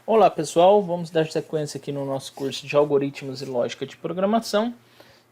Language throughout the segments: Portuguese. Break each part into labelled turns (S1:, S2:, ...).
S1: Olá pessoal, vamos dar sequência aqui no nosso curso de Algoritmos e Lógica de Programação.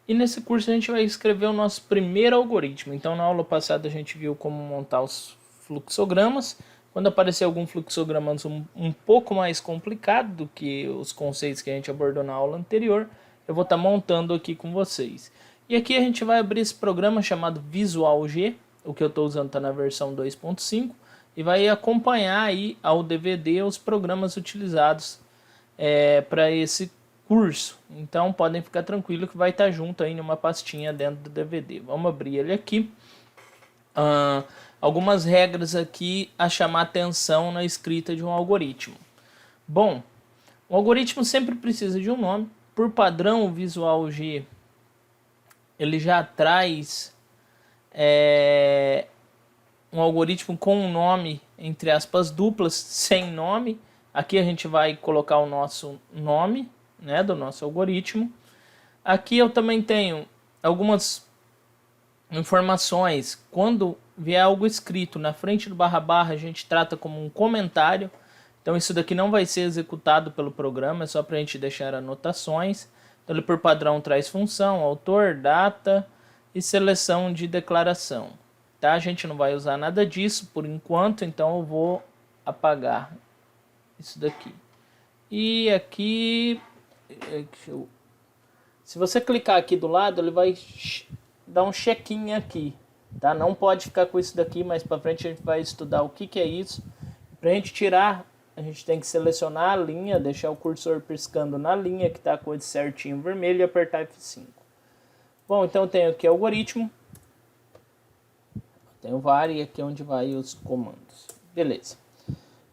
S1: E nesse curso a gente vai escrever o nosso primeiro algoritmo. Então na aula passada a gente viu como montar os fluxogramas. Quando aparecer algum fluxograma um pouco mais complicado do que os conceitos que a gente abordou na aula anterior, eu vou estar montando aqui com vocês. E aqui a gente vai abrir esse programa chamado Visual G. O que eu estou usando está na versão 2.5. E vai acompanhar aí ao DVD os programas utilizados para esse curso. Então podem ficar tranquilos que vai estar junto aí numa pastinha dentro do DVD. Vamos abrir ele aqui. Algumas regras aqui a chamar atenção na escrita de um algoritmo. Bom, o algoritmo sempre precisa de um nome. Por padrão, o Visual G ele já traz um algoritmo com um nome, entre aspas, duplas, sem nome. Aqui a gente vai colocar o nosso nome, né, do nosso algoritmo. Aqui eu também tenho algumas informações. Quando vier algo escrito na frente do barra barra, a gente trata como um comentário. Então isso daqui não vai ser executado pelo programa, é só para a gente deixar anotações. Então ele por padrão traz função, autor, data e seleção de declaração. Tá? A gente não vai usar nada disso por enquanto, então eu vou apagar isso daqui. E aqui, se você clicar aqui do lado, ele vai dar um check-in aqui. Tá? Não pode ficar com isso daqui, mas para frente a gente vai estudar o que é isso. Para a gente tirar, a gente tem que selecionar a linha, deixar o cursor piscando na linha que está com esse certinho vermelho e apertar F5. Bom, então eu tenho aqui algoritmo. Tem o var e aqui é onde vai os comandos. Beleza.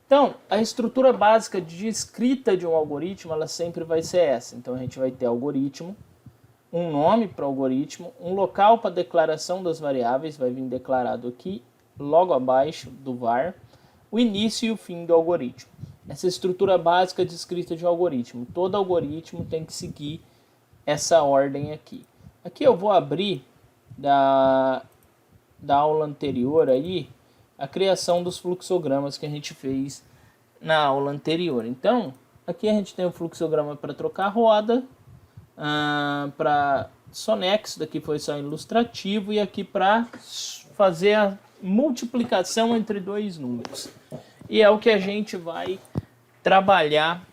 S1: Então, a estrutura básica de escrita de um algoritmo, ela sempre vai ser essa. Então, a gente vai ter algoritmo, um nome para o algoritmo, um local para declaração das variáveis, vai vir declarado aqui, logo abaixo do var, o início e o fim do algoritmo. Essa estrutura básica de escrita de um algoritmo. Todo algoritmo tem que seguir essa ordem aqui. Aqui eu vou abrir da aula anterior aí, a criação dos fluxogramas que a gente fez na aula anterior. Então, aqui a gente tem o fluxograma para trocar roda, para Sonex, daqui foi só ilustrativo, e aqui para fazer a multiplicação entre dois números. E é o que a gente vai trabalhar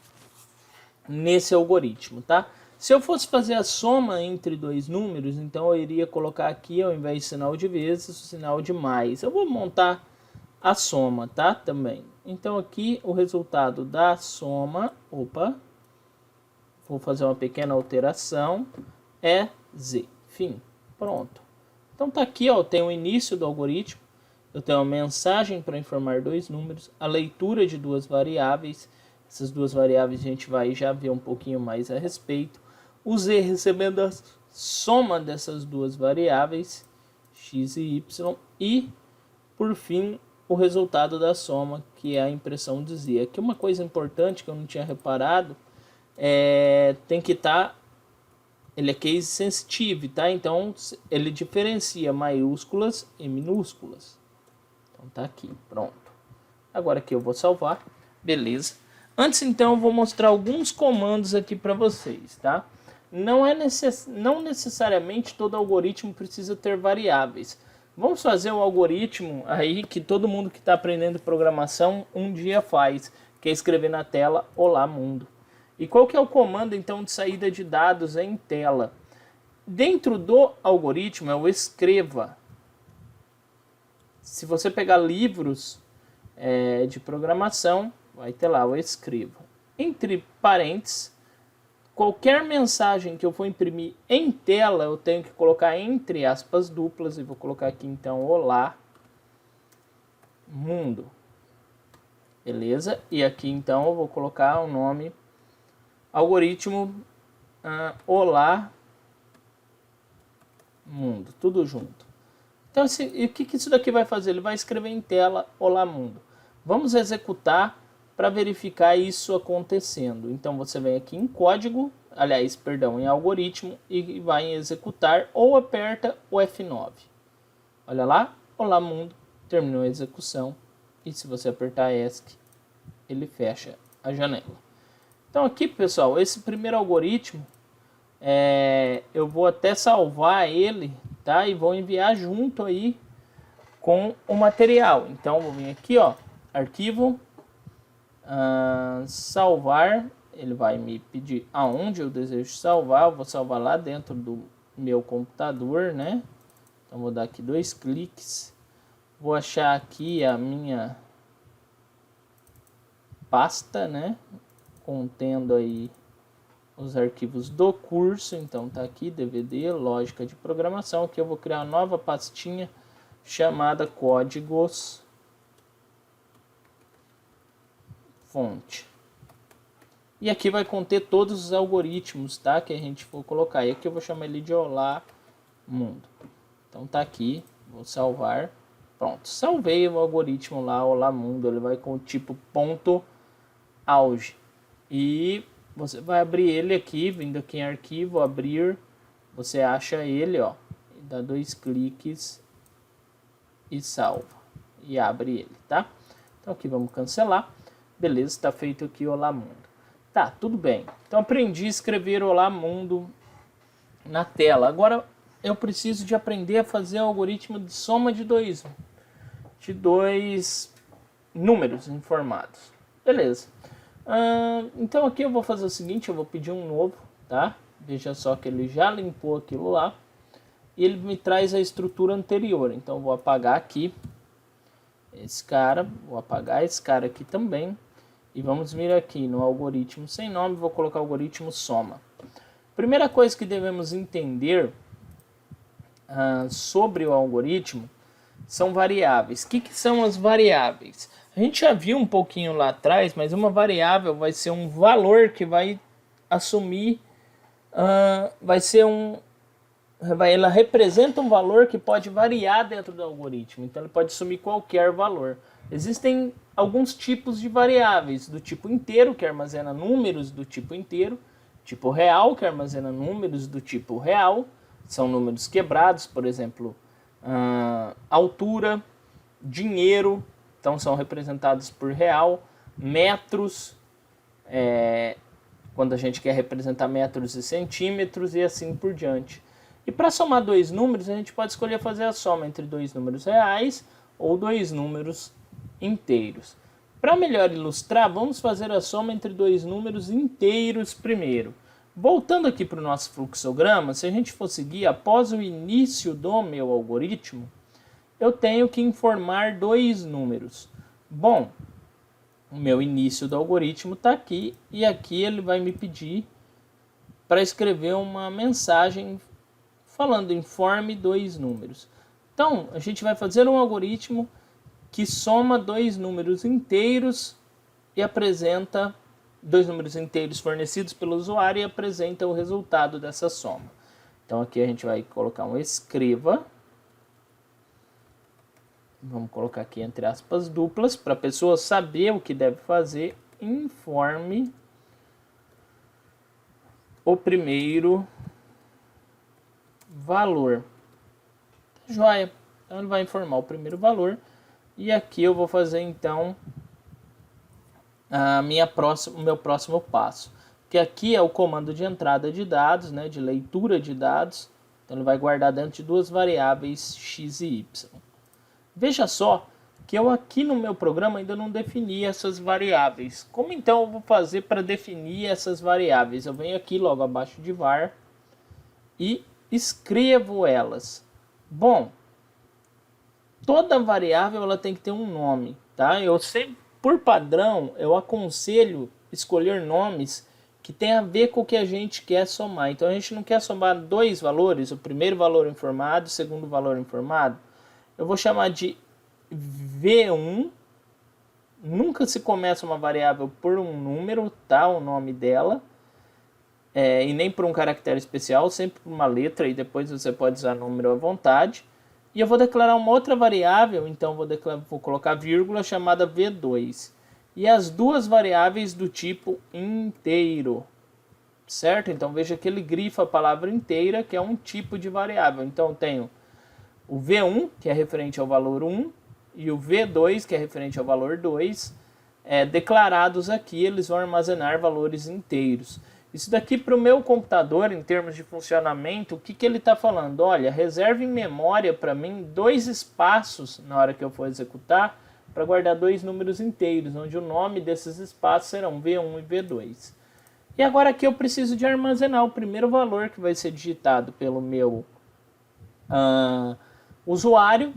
S1: nesse algoritmo, tá? Se eu fosse fazer a soma entre dois números, então eu iria colocar aqui, ao invés de sinal de vezes, o sinal de mais. Eu vou montar a soma, tá? Também. Então aqui o resultado da soma, vou fazer uma pequena alteração, é z. Fim. Pronto. Então tá aqui, ó, eu tenho o início do algoritmo, eu tenho a mensagem para informar dois números, a leitura de duas variáveis. Essas duas variáveis a gente vai já ver um pouquinho mais a respeito. O z recebendo a soma dessas duas variáveis, x e y, e, por fim, o resultado da soma, que é a impressão de z. Aqui uma coisa importante que eu não tinha reparado, tem que estar, ele é case sensitive, tá? Então, ele diferencia maiúsculas e minúsculas. Então, tá aqui, pronto. Agora aqui eu vou salvar, beleza. Antes, então, eu vou mostrar alguns comandos aqui para vocês, tá? Não necessariamente todo algoritmo precisa ter variáveis. Vamos fazer um algoritmo aí que todo mundo que está aprendendo programação um dia faz, que é escrever na tela Olá Mundo. E qual que é o comando, então, de saída de dados em tela? Dentro do algoritmo é o escreva. Se você pegar livros de programação, vai ter lá o escreva. Entre parênteses, qualquer mensagem que eu for imprimir em tela, eu tenho que colocar entre aspas duplas, e vou colocar aqui então Olá Mundo. Beleza? E aqui então eu vou colocar o nome algoritmo Olá Mundo, tudo junto. Então, o que isso daqui vai fazer? Ele vai escrever em tela Olá Mundo. Vamos executar para verificar isso acontecendo. Então você vem aqui em código, em algoritmo, e vai em executar ou aperta o F9. Olha lá, Olá Mundo, terminou a execução. E se você apertar ESC, ele fecha a janela. Então aqui, pessoal, esse primeiro algoritmo, eu vou até salvar ele, tá? E vou enviar junto aí com o material. Então vou vir aqui, ó, arquivo, salvar. Ele vai me pedir aonde eu desejo salvar. Eu vou salvar lá dentro do meu computador, né? Então vou dar aqui 2 cliques. Vou achar aqui a minha pasta, né? Contendo aí os arquivos do curso. Então tá aqui DVD, lógica de programação. Aqui eu vou criar uma nova pastinha chamada códigos fonte. E aqui vai conter todos os algoritmos, tá? Que a gente for colocar. E aqui eu vou chamar ele de Olá Mundo. Então tá aqui, vou salvar. Pronto, salvei o algoritmo lá, Olá Mundo. Ele vai com o tipo ponto auge. E você vai abrir ele aqui, vindo aqui em arquivo, abrir. Você acha ele, ó. Dá 2 cliques e salva. E abre ele, tá? Então aqui vamos cancelar. Beleza, está feito aqui Olá Mundo. Tá, tudo bem. Então aprendi a escrever Olá Mundo na tela. Agora eu preciso de aprender a fazer o algoritmo de soma de dois números informados. Beleza. Então aqui eu vou fazer o seguinte, eu vou pedir um novo, tá? Veja só que ele já limpou aquilo lá. E ele me traz a estrutura anterior. Então eu vou apagar aqui esse cara, vou apagar esse cara aqui também. E vamos vir aqui no algoritmo sem nome, vou colocar o algoritmo soma. Primeira coisa que devemos entender sobre o algoritmo são variáveis. O que são as variáveis? A gente já viu um pouquinho lá atrás, mas uma variável vai ser um valor que vai assumir, ela representa um valor que pode variar dentro do algoritmo, então ele pode assumir qualquer valor. Existem alguns tipos de variáveis, do tipo inteiro, que armazena números do tipo inteiro, tipo real, que armazena números do tipo real, são números quebrados, por exemplo, altura, dinheiro, então são representados por real, metros, quando a gente quer representar metros e centímetros e assim por diante. E para somar dois números, a gente pode escolher fazer a soma entre dois números reais ou dois números inteiros. Para melhor ilustrar, vamos fazer a soma entre dois números inteiros primeiro. Voltando aqui para o nosso fluxograma, se a gente for seguir após o início do meu algoritmo, eu tenho que informar dois números. Bom, o meu início do algoritmo está aqui e aqui ele vai me pedir para escrever uma mensagem falando informe dois números. Então, a gente vai fazer um algoritmo que soma dois números inteiros e apresenta dois números inteiros fornecidos pelo usuário e apresenta o resultado dessa soma. Então aqui a gente vai colocar um escreva. Vamos colocar aqui entre aspas duplas para a pessoa saber o que deve fazer. Informe o primeiro valor. Joia. Então ele vai informar o primeiro valor. E aqui eu vou fazer então o meu próximo passo. Que aqui é o comando de entrada de dados, né, de leitura de dados. Então ele vai guardar dentro de duas variáveis x e y. Veja só que eu aqui no meu programa ainda não defini essas variáveis. Como então eu vou fazer para definir essas variáveis? Eu venho aqui logo abaixo de var e escrevo elas. Bom, toda variável ela tem que ter um nome, tá? Eu sempre, por padrão, eu aconselho escolher nomes que tem a ver com o que a gente quer somar. Então a gente não quer somar dois valores, o primeiro valor informado e o segundo valor informado. Eu vou chamar de V1. Nunca se começa uma variável por um número, tá? O nome dela. E nem por um caractere especial, sempre por uma letra, e depois você pode usar número à vontade. E eu vou declarar uma outra variável, então vou colocar vírgula, chamada V2. E as duas variáveis do tipo inteiro, certo? Então veja que ele grifa a palavra inteira, que é um tipo de variável. Então eu tenho o V1, que é referente ao valor 1, e o V2, que é referente ao valor 2. declarados aqui, eles vão armazenar valores inteiros. Isso daqui para o meu computador, em termos de funcionamento, o que ele está falando? Olha, reserve em memória para mim 2 espaços na hora que eu for executar, para guardar 2 números inteiros, onde o nome desses espaços serão V1 e V2. E agora aqui eu preciso de armazenar o primeiro valor que vai ser digitado pelo meu usuário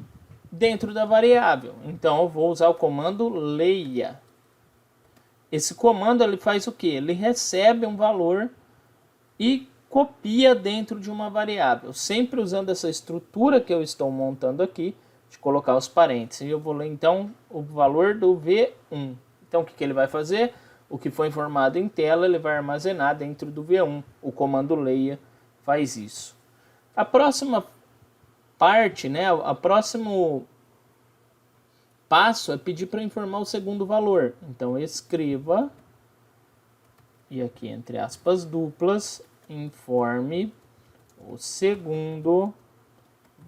S1: dentro da variável. Então eu vou usar o comando leia. Esse comando ele faz o que? Ele recebe um valor e copia dentro de uma variável, sempre usando essa estrutura que eu estou montando aqui, de colocar os parênteses. E eu vou ler então o valor do V1. Então o que ele vai fazer? O que foi informado em tela ele vai armazenar dentro do V1. O comando leia faz isso. A próxima parte, né, o próximo passo é pedir para informar o segundo valor. Então escreva, e aqui entre aspas duplas, informe o segundo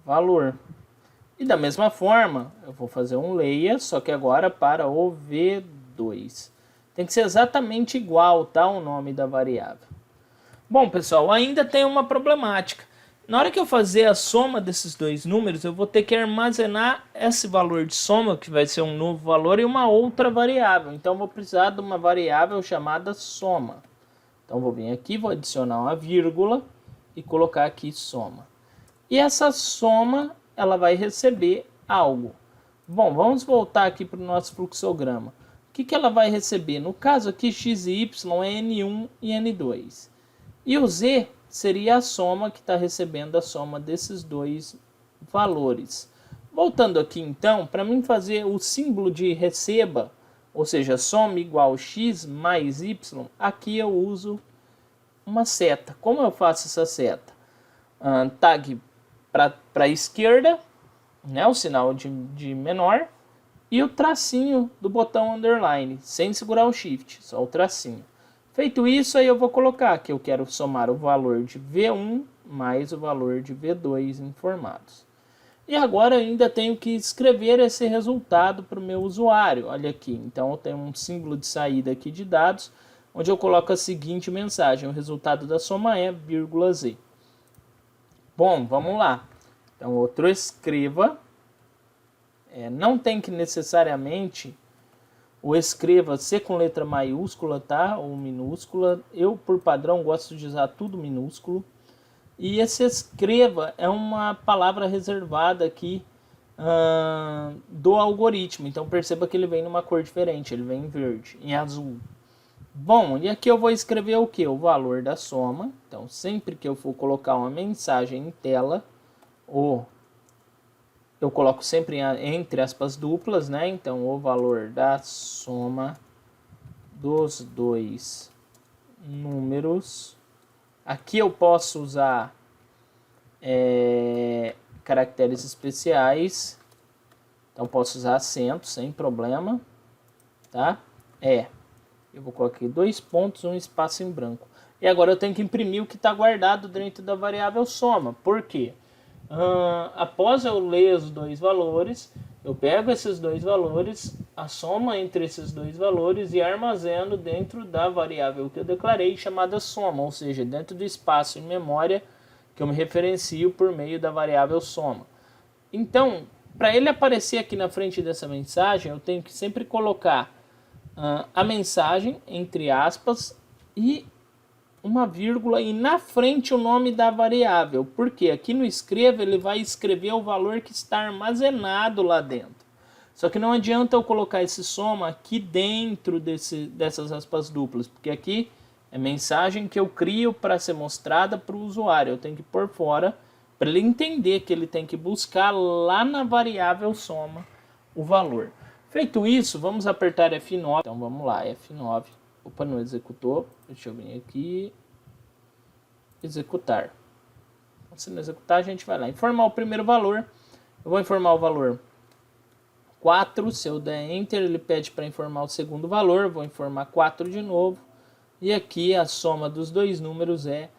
S1: valor. E da mesma forma, eu vou fazer um leia, só que agora para o V2. Tem que ser exatamente igual, tá, o nome da variável. Bom, pessoal, ainda tem uma problemática. Na hora que eu fazer a soma desses 2 números, eu vou ter que armazenar esse valor de soma, que vai ser um novo valor, e uma outra variável. Então, eu vou precisar de uma variável chamada soma. Então, vou vir aqui, vou adicionar uma vírgula e colocar aqui soma. E essa soma, ela vai receber algo. Bom, vamos voltar aqui para o nosso fluxograma. O que ela vai receber? No caso aqui, x e y é n1 e n2. E o z seria a soma que está recebendo a soma desses 2 valores. Voltando aqui então, para mim fazer o símbolo de receba, ou seja, soma igual x mais y, aqui eu uso uma seta. Como eu faço essa seta? Tag para a esquerda, né, o sinal de menor, e o tracinho do botão underline, sem segurar o shift, só o tracinho. Feito isso, aí eu vou colocar que eu quero somar o valor de V1 mais o valor de V2 informados. E agora eu ainda tenho que escrever esse resultado para o meu usuário. Olha aqui, então eu tenho um símbolo de saída aqui de dados, onde eu coloco a seguinte mensagem: o resultado da soma é ,z. Bom, vamos lá. Então, outro escreva. Não tem que necessariamente o escreva ser com letra maiúscula, tá? Ou minúscula. Eu, por padrão, gosto de usar tudo minúsculo. E esse escreva é uma palavra reservada aqui do algoritmo. Então, perceba que ele vem numa cor diferente. Ele vem em verde, em azul. Bom, e aqui eu vou escrever o que? O valor da soma. Então, sempre que eu for colocar uma mensagem em tela, eu coloco sempre entre aspas duplas, né? Então, o valor da soma dos 2 números. Aqui eu posso usar caracteres especiais. Então, posso usar acento sem problema, tá? Eu vou colocar aqui 2 pontos, um espaço em branco. E agora eu tenho que imprimir o que está guardado dentro da variável soma. Por quê? Após eu ler os 2 valores, eu pego esses 2 valores, a soma entre esses 2 valores e armazeno dentro da variável que eu declarei, chamada soma, ou seja, dentro do espaço em memória que eu me referencio por meio da variável soma. Então, para ele aparecer aqui na frente dessa mensagem, eu tenho que sempre colocar a mensagem, entre aspas, e uma vírgula e na frente o nome da variável, porque aqui no escreva ele vai escrever o valor que está armazenado lá dentro. Só que não adianta eu colocar esse soma aqui dentro dessas aspas duplas, porque aqui é mensagem que eu crio para ser mostrada para o usuário. Eu tenho que pôr fora para ele entender que ele tem que buscar lá na variável soma o valor. Feito isso, vamos apertar F9. Então vamos lá, F9. Opa, não executou. Deixa eu vir aqui. Executar. Se não executar, a gente vai lá. Informar o primeiro valor. Eu vou informar o valor 4. Se eu der Enter, ele pede para informar o segundo valor. Eu vou informar 4 de novo. E aqui a soma dos 2 números é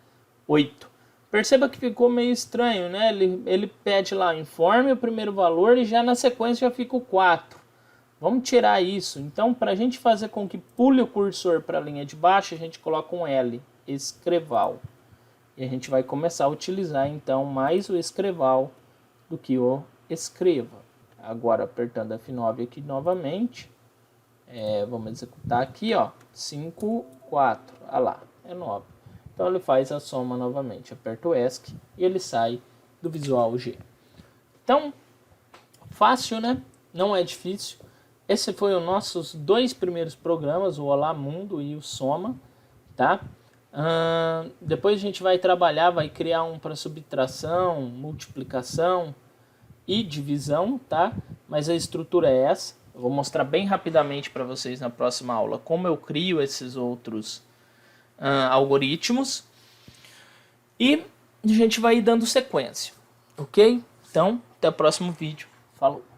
S1: 8. Perceba que ficou meio estranho, né? Ele pede lá, informe o primeiro valor e já na sequência já fica o 4. Vamos tirar isso. Então, para a gente fazer com que pule o cursor para a linha de baixo, a gente coloca um L, escreval. E a gente vai começar a utilizar, então, mais o escreval do que o escreva. Agora, apertando F9 aqui novamente, vamos executar aqui, ó, 5, 4, olha lá, é 9. Então, ele faz a soma novamente. Aperto o ESC e ele sai do Visual G. Então, fácil, né? Não é difícil. Esse foi os nossos 2 primeiros programas, o Olá Mundo e o Soma, tá? Depois a gente vai trabalhar, vai criar um para subtração, multiplicação e divisão, tá? Mas a estrutura é essa. Eu vou mostrar bem rapidamente para vocês na próxima aula como eu crio esses outros algoritmos. E a gente vai dando sequência, ok? Então, até o próximo vídeo. Falou!